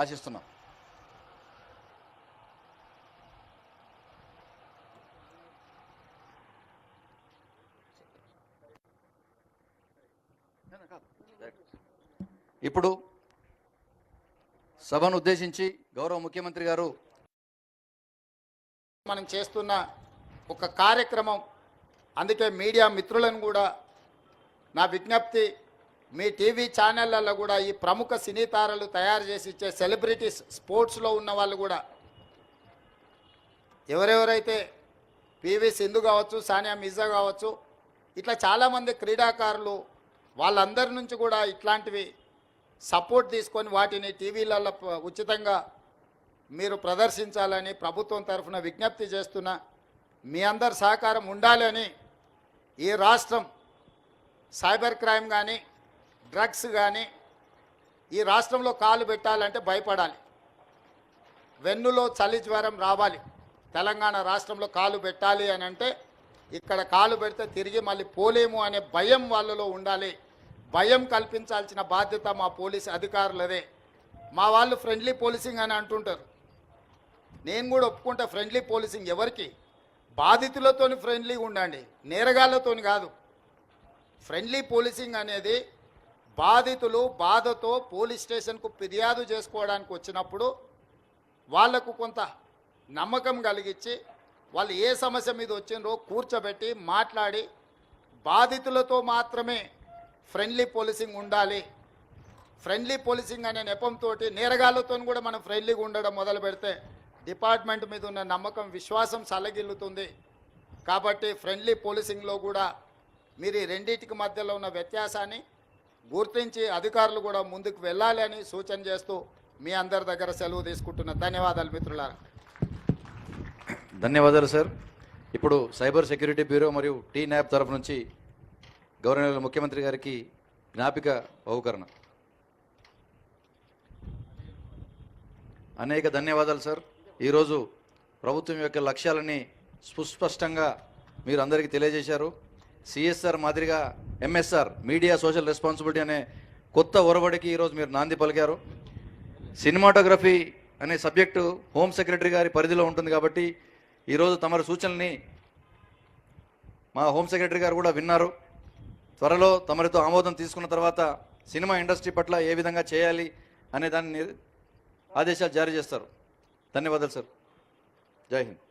ఆశిస్తున్నాం. ఇప్పుడు సభను ఉద్దేశించి గౌరవ ముఖ్యమంత్రి గారు మనం చేస్తున్న ఒక కార్యక్రమం. అందుకే మీడియా మిత్రులను కూడా నా విజ్ఞప్తి, మీ టీవీ ఛానళ్ళల్లో కూడా ఈ ప్రముఖ సినీ తారలు తయారు చేసి ఇచ్చే సెలబ్రిటీస్, స్పోర్ట్స్లో ఉన్న వాళ్ళు కూడా ఎవరెవరైతే పివి సింధు కావచ్చు, సానియా మిర్జా కావచ్చు, ఇట్లా చాలామంది క్రీడాకారులు, వాళ్ళందరి నుంచి కూడా ఇట్లాంటివి సపోర్ట్ తీసుకొని వాటిని టీవీలలో ఉచితంగా మీరు ప్రదర్శించాలని ప్రభుత్వం తరఫున విజ్ఞప్తి చేస్తున్నా. మీ అందరి సహకారం ఉండాలని. ఈ రాష్ట్రం సైబర్ క్రైమ్ కానీ, డ్రగ్స్ కానీ ఈ రాష్ట్రంలో కాలు పెట్టాలంటే భయపడాలి. వెన్నులో చలి జ్వరం రావాలి. తెలంగాణ రాష్ట్రంలో కాలు పెట్టాలి అని అంటే ఇక్కడ కాలు పెడితే తిరిగి మళ్ళీ పోలేము అనే భయం వాళ్ళలో ఉండాలి. భయం కల్పించాల్సిన బాధ్యత మా పోలీసు అధికారులదే. మా వాళ్ళు ఫ్రెండ్లీ పోలీసింగ్ అని అంటుంటారు. నేను కూడా ఒప్పుకుంటా, ఫ్రెండ్లీ పోలీసింగ్ ఎవరికి? బాధితులతోని ఫ్రెండ్లీగా ఉండండి, నేరగాళ్లతోని కాదు. ఫ్రెండ్లీ పోలీసింగ్ అనేది బాధితులు బాధతో పోలీస్ స్టేషన్కు ఫిర్యాదు చేసుకోవడానికి వచ్చినప్పుడు వాళ్లకు కొంత నమ్మకం కలిగించి వాళ్ళు ఏ సమస్య మీద వచ్చిందో కూర్చోబెట్టి మాట్లాడి, బాధితులతో మాత్రమే ఫ్రెండ్లీ పోలీసింగ్ ఉండాలి. ఫ్రెండ్లీ పోలీసింగ్ అనే నెపంతో నేరగాళ్లతో కూడా మనం ఫ్రెండ్లీగా ఉండడం మొదలు పెడితే డిపార్ట్మెంట్ మీద ఉన్న నమ్మకం, విశ్వాసం సలగిల్లుతుంది. కాబట్టి ఫ్రెండ్లీ పోలీసింగ్లో కూడా మీరు ఈ రెండింటికి మధ్యలో ఉన్న వ్యత్యాసాన్ని గుర్తించి అధికారులు కూడా ముందుకు వెళ్ళాలి అని సూచన చేస్తూ మీ అందరి దగ్గర సెలవు తీసుకుంటున్నా. ధన్యవాదాలు మిత్రులారా. ధన్యవాదాలు సార్. ఇప్పుడు సైబర్ సెక్యూరిటీ బ్యూరో మరియు టీ న్యాప్ తరఫు నుంచి గౌరవనీయులు ముఖ్యమంత్రి గారికి జ్ఞాపిక బహుకరణ. అనేక ధన్యవాదాలు సార్. ఈరోజు ప్రభుత్వం యొక్క లక్ష్యాలని సుస్పష్టంగా మీరు అందరికీ తెలియజేశారు. సిఎస్ఆర్ మాదిరిగా ఎంఎస్ఆర్, మీడియా సోషల్ రెస్పాన్సిబిలిటీ అనే కొత్త ఒరవడికి ఈరోజు మీరు నాంది పలికారు. సినిమాటోగ్రఫీ అనే సబ్జెక్టు హోమ్ సెక్రటరీ గారి పరిధిలో ఉంటుంది కాబట్టి ఈరోజు తమరి సూచనల్ని మా హోమ్ సెక్రటరీ గారు కూడా విన్నారు. త్వరలో తమరితో ఆమోదం తీసుకున్న తర్వాత సినిమా ఇండస్ట్రీ పట్ల ఏ విధంగా చేయాలి అనే దాన్ని ఆదేశాలు జారీ చేస్తారు. ధన్యవాదాలు సార్. జై హింద్.